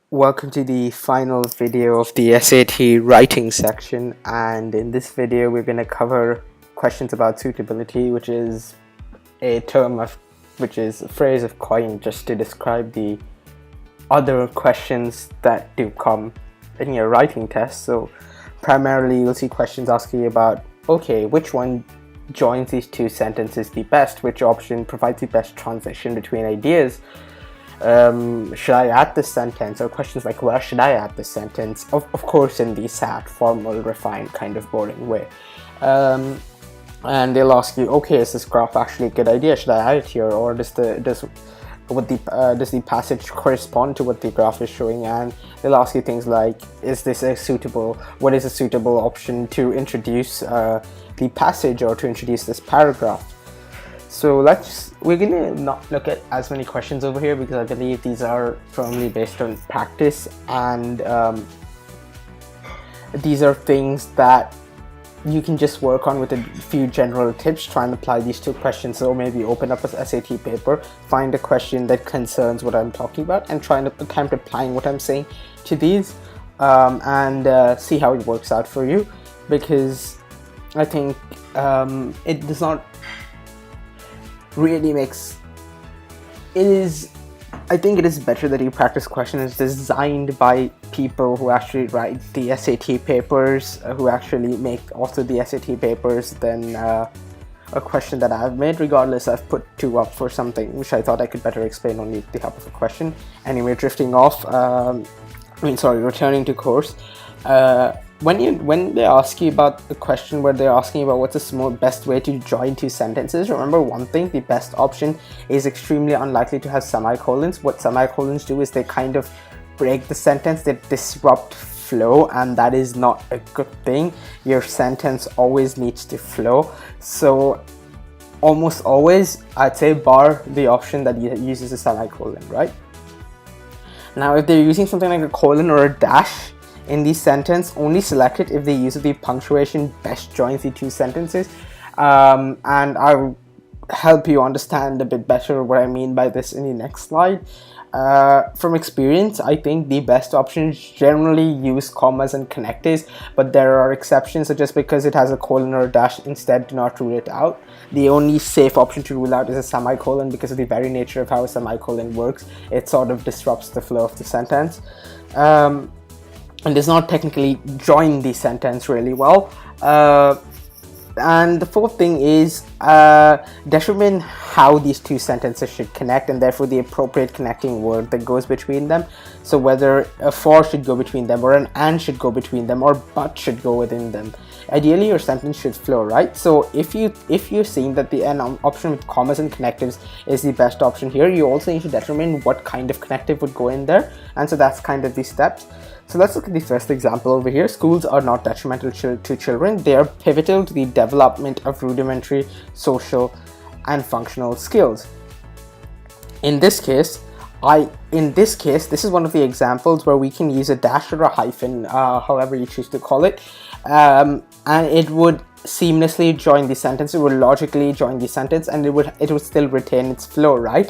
Welcome to the final video of the SAT writing section, and in this video we're going to cover questions about suitability, which is a phrase of coin just to describe the other questions that do come in your writing test. So primarily you'll see questions asking you about, okay, which one joins these two sentences the best, which option provides the best transition between ideas, should I add this sentence, or questions like where should I add this sentence, of course in the SAT formal, refined, kind of boring way. And they'll ask you, okay, is this graph actually a good idea, should I add it here, or does the passage correspond to what the graph is showing? And they'll ask you things like, what is a suitable option to introduce the passage or to introduce this paragraph? So we're gonna not look at as many questions over here because I believe these are firmly based on practice, and these are things that you can just work on with a few general tips. Try and apply these two questions. So maybe open up a SAT paper, find a question that concerns what I'm talking about, and try and attempt applying what I'm saying to these, and see how it works out for you. Because I think it does not really I think it is better that you practice questions designed by people who actually write the SAT papers, who actually make also the SAT papers, than a question that I've made. Regardless, I've put two up for something which I thought I could better explain only with the help of a question. Anyway, drifting off, returning to course. When they ask you about the question where they're asking about what's the best way to join two sentences, remember one thing: the best option is extremely unlikely to have semicolons. What semicolons do is they kind of break the sentence, they disrupt flow, and that is not a good thing. Your sentence always needs to flow. So almost always, I'd say, bar the option that uses a semicolon, right? Now, if they're using something like a colon or a dash in the sentence, only select it if the use of the punctuation best joins the two sentences. And I'll help you understand a bit better what I mean by this in the next slide. From experience, I think the best options generally use commas and connectives, but there are exceptions. So just because it has a colon or a dash, instead do not rule it out. The only safe option to rule out is a semicolon, because of the very nature of how a semicolon works. It sort of disrupts the flow of the sentence, and does not technically join the sentence really well. And the fourth thing is determine how these two sentences should connect, and therefore the appropriate connecting word that goes between them. So whether a for should go between them, or an and should go between them, or but should go within them. Ideally, your sentence should flow, right? So if you're seeing that the N option with commas and connectives is the best option here, you also need to determine what kind of connective would go in there, and so that's kind of the steps. So let's look at the first example over here. Schools are not detrimental to children. They are pivotal to the development of rudimentary social and functional skills. In this case, this is one of the examples where we can use a dash or a hyphen, however you choose to call it, and it would seamlessly join the sentence. It would logically join the sentence, and it would still retain its flow, right?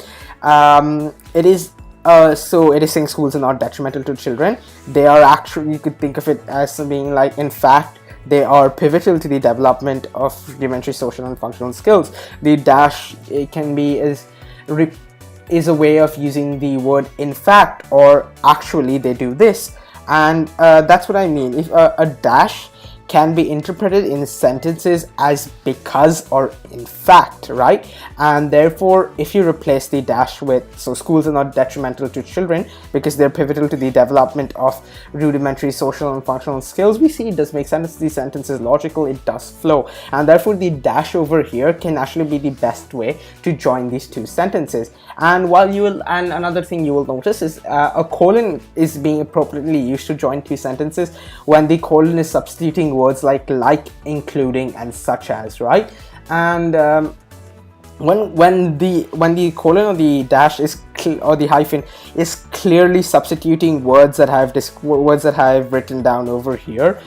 So it is saying schools are not detrimental to children. They are actually, you could think of it as being like, in fact, they are pivotal to the development of rudimentary social and functional skills. The dash, it can be is a way of using the word in fact, or actually they do this, and that's what I mean. If a dash can be interpreted in sentences as because or in fact, right? And therefore, if you replace the dash with, so schools are not detrimental to children because they're pivotal to the development of rudimentary social and functional skills, we see it does make sense. The sentence is logical, it does flow, and therefore the dash over here can actually be the best way to join these two sentences. And another thing you will notice is a colon is being appropriately used to join two sentences when the colon is substituting words like, including, and such as, right? And when the colon or the dash or the hyphen is clearly substituting words that I've written down over here,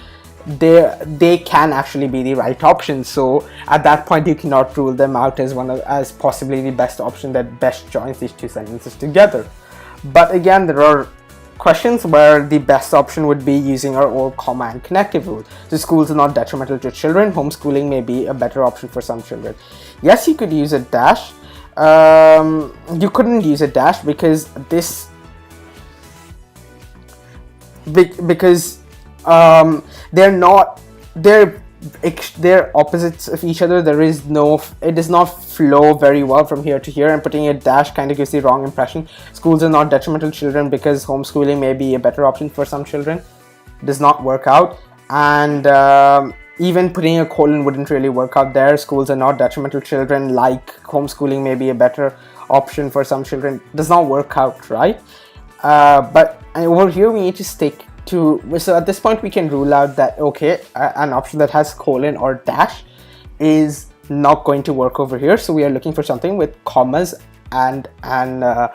they can actually be the right option. So at that point, you cannot rule them out as possibly the best option that best joins these two sentences together. But again, there are questions where the best option would be using our old comma and connective rule. So schools are not detrimental to children. Homeschooling may be a better option for some children. Yes, you could use a dash. You couldn't use a dash because this because they're opposites of each other. It does not flow very well from here to here, and putting a dash kind of gives the wrong impression. Schools are not detrimental to children because homeschooling may be a better option for some children. It does not work out, and even putting a colon wouldn't really work out there. Schools are not detrimental to children, like homeschooling may be a better option for some children. It does not work out, right? But over here we need to stick to, so at this point we can rule out that okay, an option that has colon or dash is not going to work over here. So we are looking for something with commas and a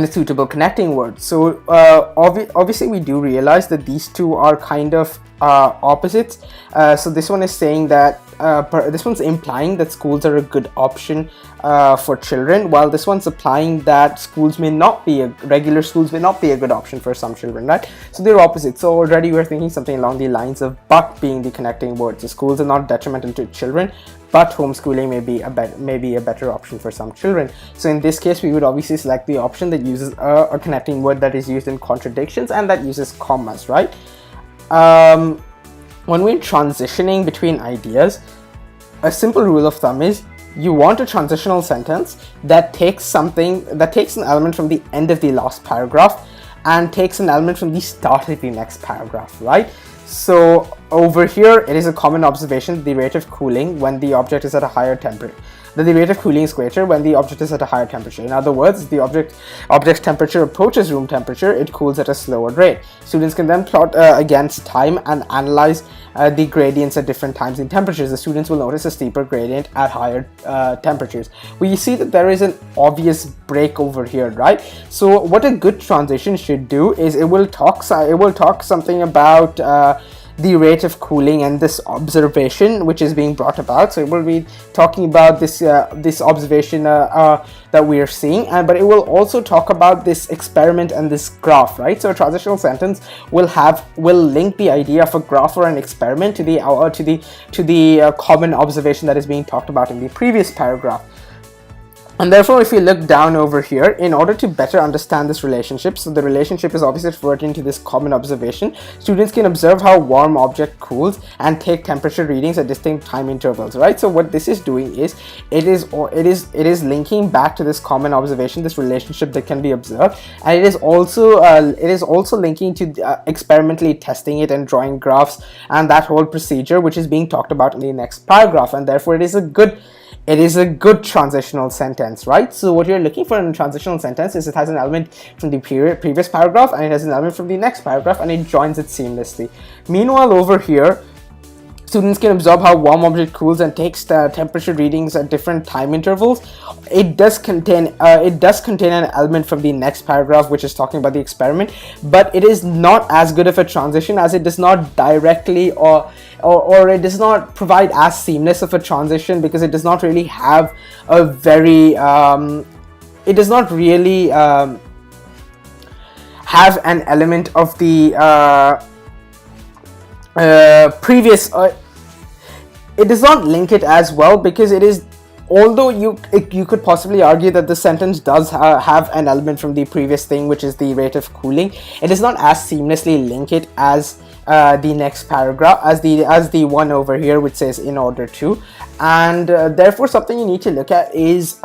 suitable connecting word. So obviously we do realize that these two are kind of opposites. So this one is saying that this one's implying that schools are a good option for children, while this one's implying that regular schools may not be a good option for some children, right? So they're opposite. So already we're thinking something along the lines of but being the connecting word. So schools are not detrimental to children, but homeschooling may be a better option for some children. So in this case, we would obviously select the option that uses a connecting word that is used in contradictions and that uses commas, right? When we're transitioning between ideas, a simple rule of thumb is you want a transitional sentence that takes an element from the end of the last paragraph and takes an element from the start of the next paragraph, right? So over here, it is a common observation that the rate of cooling when the object is at a higher temperature, that the rate of cooling is greater when the object is at a higher temperature. In other words, the object's temperature approaches room temperature, it cools at a slower rate. Students can then plot against time and analyze the gradients at different times in temperatures. The students will notice a steeper gradient at higher temperatures. We see that there is an obvious break over here, right? So what a good transition should do is it will talk something about the rate of cooling and this observation which is being brought about. So it will be talking about this observation that we are seeing, but it will also talk about this experiment and this graph, right? So a transitional sentence will link the idea of a graph or an experiment to the common observation that is being talked about in the previous paragraph. And therefore, if you look down over here, in order to better understand this relationship, so the relationship is obviously referring to this common observation. Students can observe how warm object cools and take temperature readings at distinct time intervals, right? So what this is doing is it is linking back to this common observation, this relationship that can be observed, and it is also linking to experimentally testing it and drawing graphs and that whole procedure which is being talked about in the next paragraph. And therefore, it is a good transitional sentence, right? So what you're looking for in a transitional sentence is it has an element from the previous paragraph and it has an element from the next paragraph and it joins it seamlessly. Meanwhile, over here, students can observe how warm object cools and takes the temperature readings at different time intervals. It does contain an element from the next paragraph which is talking about the experiment, but it is not as good of a transition as it does not directly or it does not provide as seamless of a transition because it does not really have a very it does not really have an element of the previous it does not link it as well because it is, although you could possibly argue that the sentence does have an element from the previous thing which is the rate of cooling, it does not as seamlessly link it as the next paragraph, as the one over here which says in order to. And therefore something you need to look at is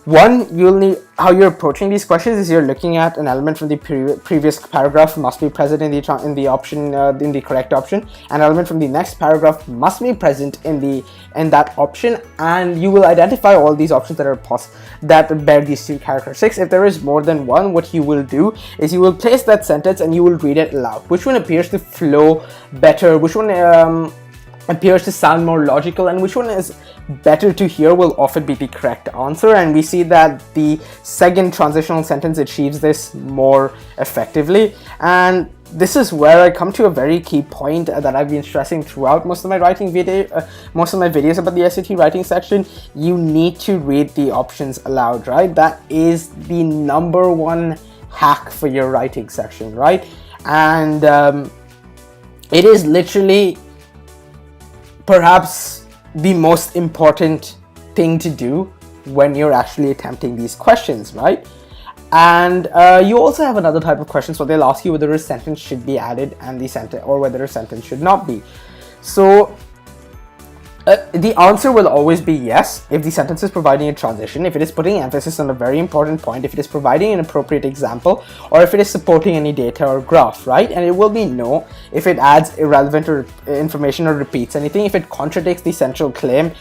one, you'll need, how you're approaching these questions is you're looking at an element from the previous paragraph must be present in the option, in the correct option. An element from the next paragraph must be present in that option, and you will identify all these options that bear these two characteristics. If there is more than one, what you will do is you will place that sentence and you will read it aloud. Which one appears to flow better? Which one appears to sound more logical, and which one is better to hear will often be the correct answer. And we see that the second transitional sentence achieves this more effectively. And this is where I come to a very key point that I've been stressing throughout most of my videos about the SAT writing section. You need to read the options aloud, right? That is the number one hack for your writing section, right? And it is literally perhaps the most important thing to do when you're actually attempting these questions, right? And you also have another type of questions where they'll ask you whether a sentence should be added and the sentence, or whether a sentence should not be. So the answer will always be yes if the sentence is providing a transition, if it is putting emphasis on a very important point, if it is providing an appropriate example, or if it is supporting any data or graph, right? And it will be no if it adds irrelevant or information or repeats anything, if it contradicts the central claim.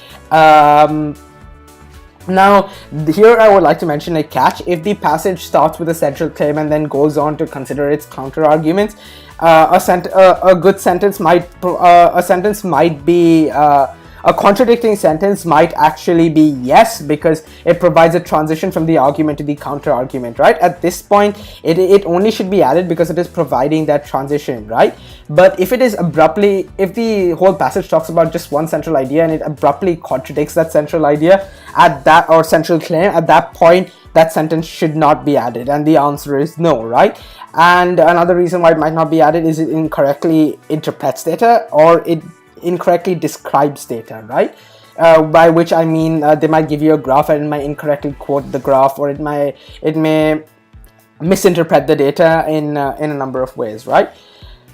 Now, here I would like to mention a catch. If the passage starts with a central claim and then goes on to consider its counter arguments, a good sentence might be a contradicting sentence might actually be yes, because it provides a transition from the argument to the counter argument, right? At this point, it only should be added because it is providing that transition, right? But if it is abruptly, if the whole passage talks about just one central idea and it abruptly contradicts that central idea at that, or central claim, at that point, that sentence should not be added, and the answer is no, right? And another reason why it might not be added is it incorrectly interprets data, or it incorrectly describes data, right? By which I mean they might give you a graph and it might incorrectly quote the graph, or it may misinterpret the data in a number of ways, right?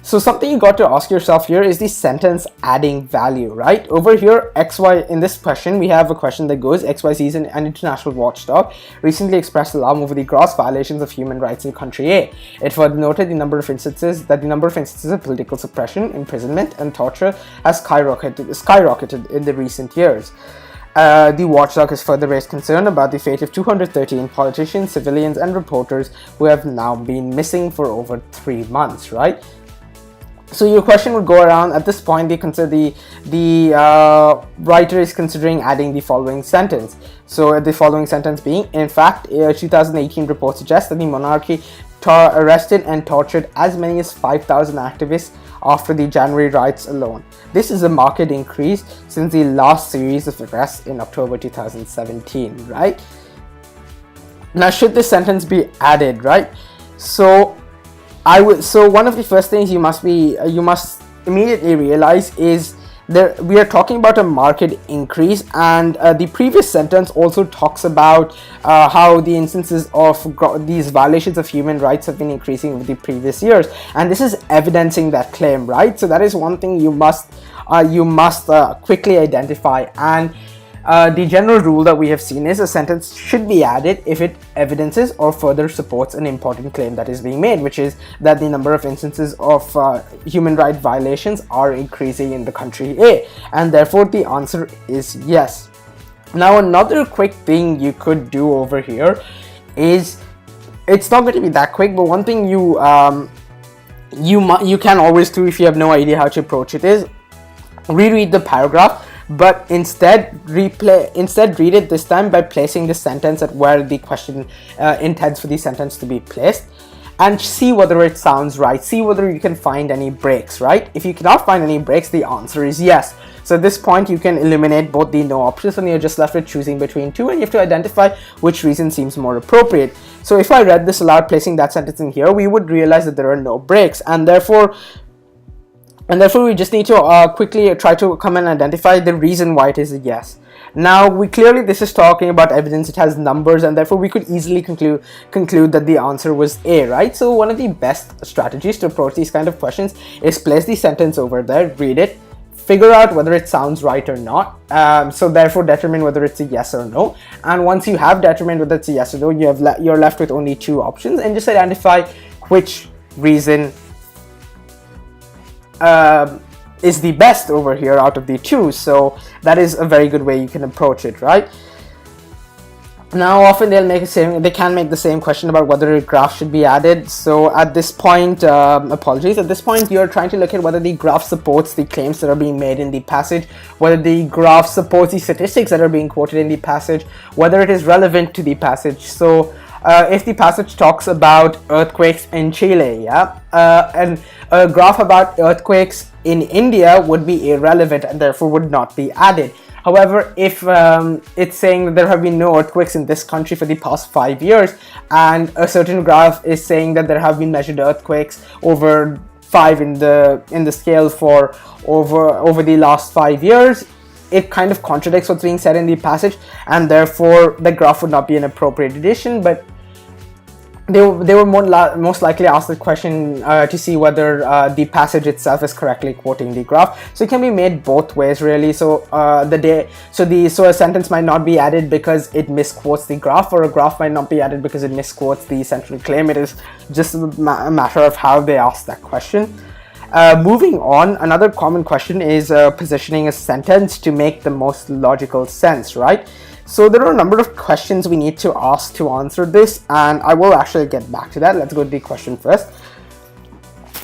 So something you got to ask yourself here is the sentence adding value, right? Over here, XY, in this question, we have a question that goes, XYZ is an international watchdog, recently expressed alarm over the gross violations of human rights in country A. It further noted the number of instances of political suppression, imprisonment, and torture has skyrocketed in the recent years. The watchdog has further raised concern about the fate of 213 politicians, civilians, and reporters who have now been missing for over 3 months, right? So your question would go around. At this point, the writer is considering adding the following sentence. So the following sentence being, in fact, a 2018 report suggests that the monarchy arrested and tortured as many as 5,000 activists after the January riots alone. This is a marked increase since the last series of arrests in October 2017, right? Now, should this sentence be added, right? So one of the first things you must immediately realize is that we are talking about a market increase, and the previous sentence also talks about how the instances of these violations of human rights have been increasing over the previous years, and this is evidencing that claim, right? So that is one thing you must quickly identify. And the general rule that we have seen is a sentence should be added if it evidences or further supports an important claim that is being made, which is that the number of instances of human rights violations are increasing in the country A, and therefore the answer is yes. Now, another quick thing you could do over here is, it's not going to be that quick, but one thing you can always do if you have no idea how to approach it is reread the paragraph, but instead read it this time by placing the sentence at where the question intends for the sentence to be placed, and see whether it sounds right, see whether you can find any breaks, right? If you cannot find any breaks, the answer is yes. So at this point, you can eliminate both the no options, and you're just left with choosing between two, and you have to identify which reason seems more appropriate. So if I read this aloud, placing that sentence in here, we would realize that there are no breaks, and therefore we just need to quickly try to come and identify the reason why it is a yes. Now, this is talking about evidence, it has numbers, and therefore we could easily conclude that the answer was A, right? So one of the best strategies to approach these kind of questions is place the sentence over there, read it, figure out whether it sounds right or not, so therefore determine whether it's a yes or no. And once you have determined whether it's a yes or no, you're left with only two options, and just identify which reason is the best over here out of the two. So that is a very good way you can approach it, right? Now, often they can make the same question about whether a graph should be added. So at this point, apologies, at this point you're trying to look at whether the graph supports the claims that are being made in the passage, whether the graph supports the statistics that are being quoted in the passage, whether it is relevant to the passage. So if the passage talks about earthquakes in Chile, and a graph about earthquakes in India would be irrelevant and therefore would not be added. However, if it's saying that there have been no earthquakes in this country for the past 5 years, and a certain graph is saying that there have been measured earthquakes over 5 in the scale for over the last 5 years, it kind of contradicts what's being said in the passage, and therefore the graph would not be an appropriate addition. But they were most likely asked the question to see whether the passage itself is correctly quoting the graph. So it can be made both ways, really. So a sentence might not be added because it misquotes the graph, or a graph might not be added because it misquotes the central claim. It is just a matter of how they ask that question. Moving on, another common question is positioning a sentence to make the most logical sense, right? So there are a number of questions we need to ask to answer this, and I will actually get back to that. Let's go to the question first.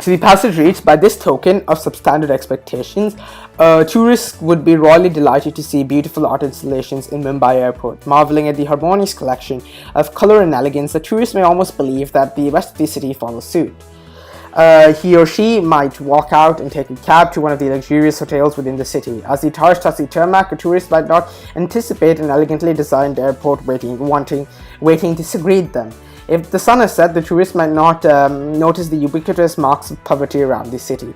So the passage reads, by this token of substandard expectations, tourists would be royally delighted to see beautiful art installations in Mumbai airport. Marveling at the harmonious collection of color and elegance, the tourist may almost believe that the rest of the city follows suit. He or she might walk out and take a cab to one of the luxurious hotels within the city. As the Taj touches the tarmac, a tourist might not anticipate an elegantly designed airport waiting to greet them. If the sun has set, the tourist might not notice the ubiquitous marks of poverty around the city.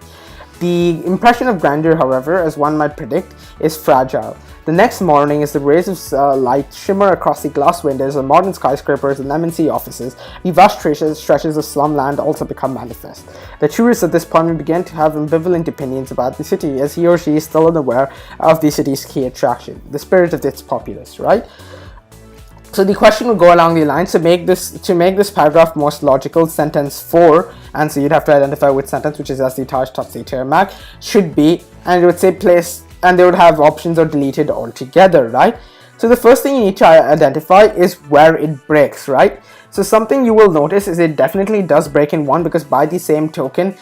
The impression of grandeur, however, as one might predict, is fragile. The next morning, as the rays of light shimmer across the glass windows of modern skyscrapers and MNC offices, the vast stretches of slumland also become manifest. The tourist at this point will begin to have ambivalent opinions about the city, as he or she is still unaware of the city's key attraction, the spirit of its populace, right? So the question will go along the lines to make this paragraph most logical. Sentence 4, and so you'd have to identify which sentence, which is as the Taj touches the tarmac, should be, and it would say place, and they would have options or deleted altogether, right? So the first thing you need to identify is where it breaks, right? So something you will notice is it definitely does break in one, because by the same token,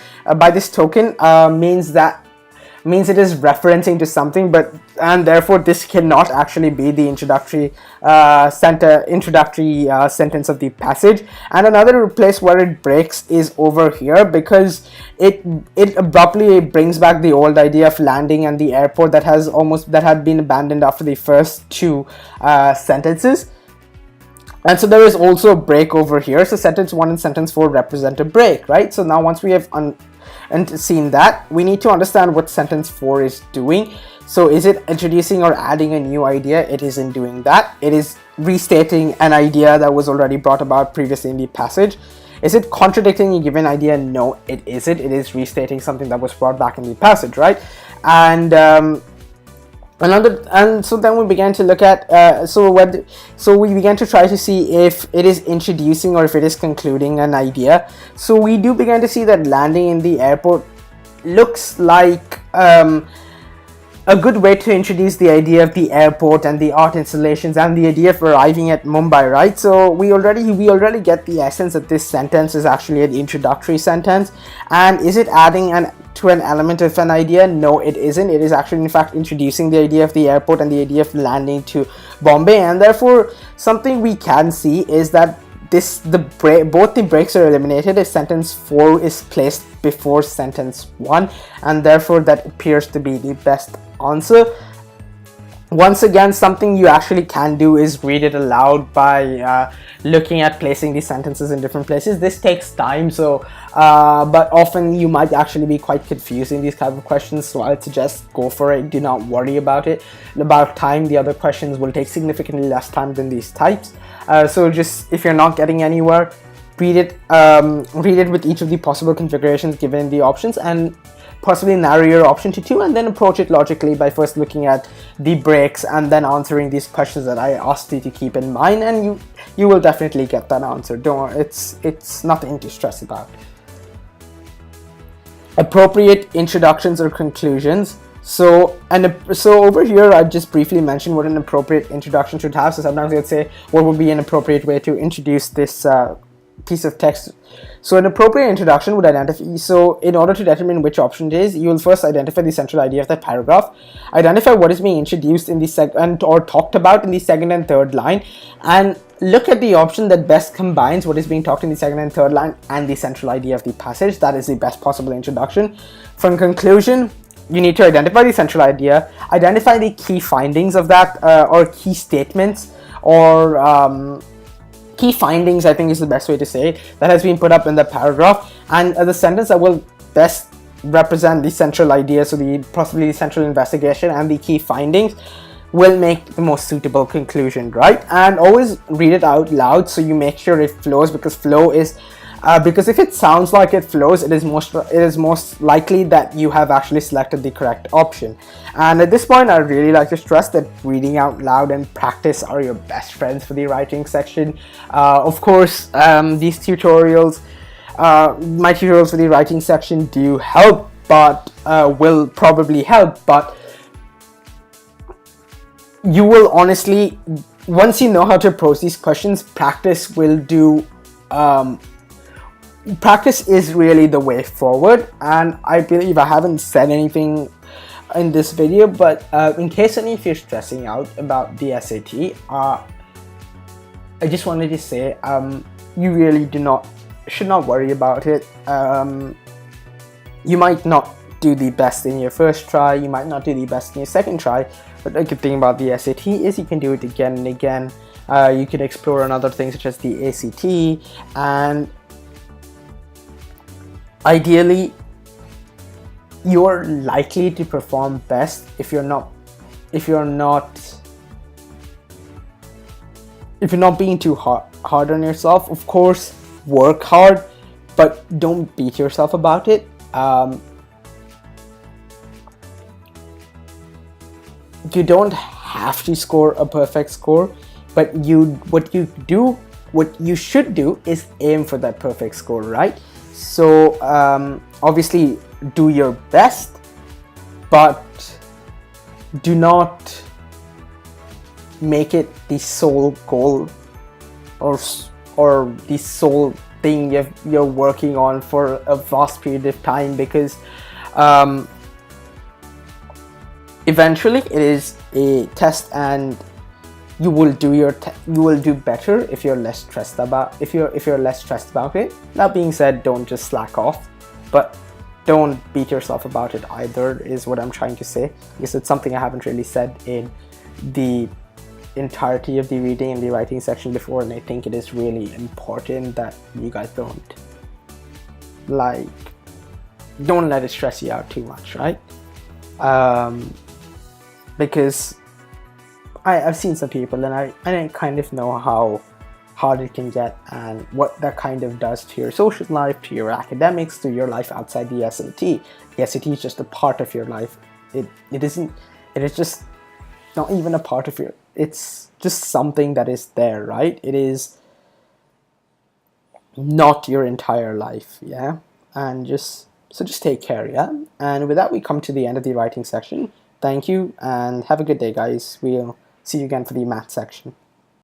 means it is referencing to something, and therefore this cannot actually be the introductory sentence of the passage. And another place where it breaks is over here, because it abruptly brings back the old idea of landing and the airport that had been abandoned after the first two sentences. And so there is also a break over here. So sentence 1 and sentence 4 represent a break, right? So now once we have seen that, we need to understand what sentence 4 is doing. So is it introducing or adding a new idea? It isn't doing that. It is restating an idea that was already brought about previously in the passage. Is it contradicting a given idea? No, it isn't. It is restating something that was brought back in the passage, right? And so then we began to look at so we began to try to see if it is introducing or if it is concluding an idea. So we do begin to see that landing in the airport looks like a good way to introduce the idea of the airport and the art installations and the idea of arriving at Mumbai, right? So we already get the essence that this sentence is actually an introductory sentence. And is it adding to an element of an idea? No, it isn't. It is actually in fact introducing the idea of the airport and the idea of landing to Bombay, and therefore something we can see is that both the breaks are eliminated if sentence 4 is placed before sentence 1, and therefore that appears to be the best answer. Once again, something you actually can do is read it aloud by looking at placing these sentences in different places. This takes time, but often you might actually be quite confused in these type of questions, so I'd suggest go for it. Do not worry about it. About time, the other questions will take significantly less time than these types. So just, if you're not getting anywhere, read it with each of the possible configurations given in the options, and possibly narrow your option to 2, and then approach it logically by first looking at the breaks and then answering these questions that I asked you to keep in mind, and you will definitely get that answer. Don't worry, it's nothing to stress about. Appropriate introductions or conclusions. So over here I just briefly mentioned what an appropriate introduction should have. So sometimes they'd say what would be an appropriate way to introduce this piece of text. So an appropriate introduction would identify, so in order to determine which option it is, you will first identify the central idea of that paragraph, identify what is being introduced in the second or talked about in the second and third line, and look at the option that best combines what is being talked in the second and third line and the central idea of the passage. That is the best possible introduction. From conclusion, you need to identify the central idea, identify the key findings of that, or key statements, or key findings, I think is the best way to say it, that has been put up in the paragraph, and the sentence that will best represent the central idea, so possibly the central investigation and the key findings, will make the most suitable conclusion, right? And always read it out loud so you make sure it flows, because because if it sounds like it flows, it is most likely that you have actually selected the correct option. And at this point, I really like to stress that reading out loud and practice are your best friends for the writing section. Of course, these tutorials, my tutorials for the writing section do help, but will probably help, but you will honestly, once you know how to approach these questions, practice is really the way forward. And I believe I haven't said anything in this video, but in case any of you are stressing out about the SAT, I just wanted to say you really should not worry about it. You might not do the best in your first try, you might not do the best in your second try, but the good thing about the SAT is you can do it again and again. You can explore another things such as the ACT, and ideally you're likely to perform best if you're not being too hard on yourself. Of course, work hard, but don't beat yourself about it. You don't have to score a perfect score, but what you should do is aim for that perfect score, right? So obviously do your best, but do not make it the sole goal or the sole thing you're working on for a vast period of time, because eventually it is a test, and you will do better if you're less stressed about it. That being said, don't just slack off, but don't beat yourself about it either, is what I'm trying to say, because it's something I haven't really said in the entirety of the reading and the writing section before, and I think it is really important that you guys don't let it stress you out too much, right? Because I've seen some people, and I kind of know how hard it can get, and what that kind of does to your social life, to your academics, to your life outside the SAT. The SAT is just a part of your life. It is just not even a part of it's just something that is there, right? It is not your entire life, yeah? And just take care, yeah? And with that, we come to the end of the writing section. Thank you, and have a good day, guys. We'll see you again for the math section.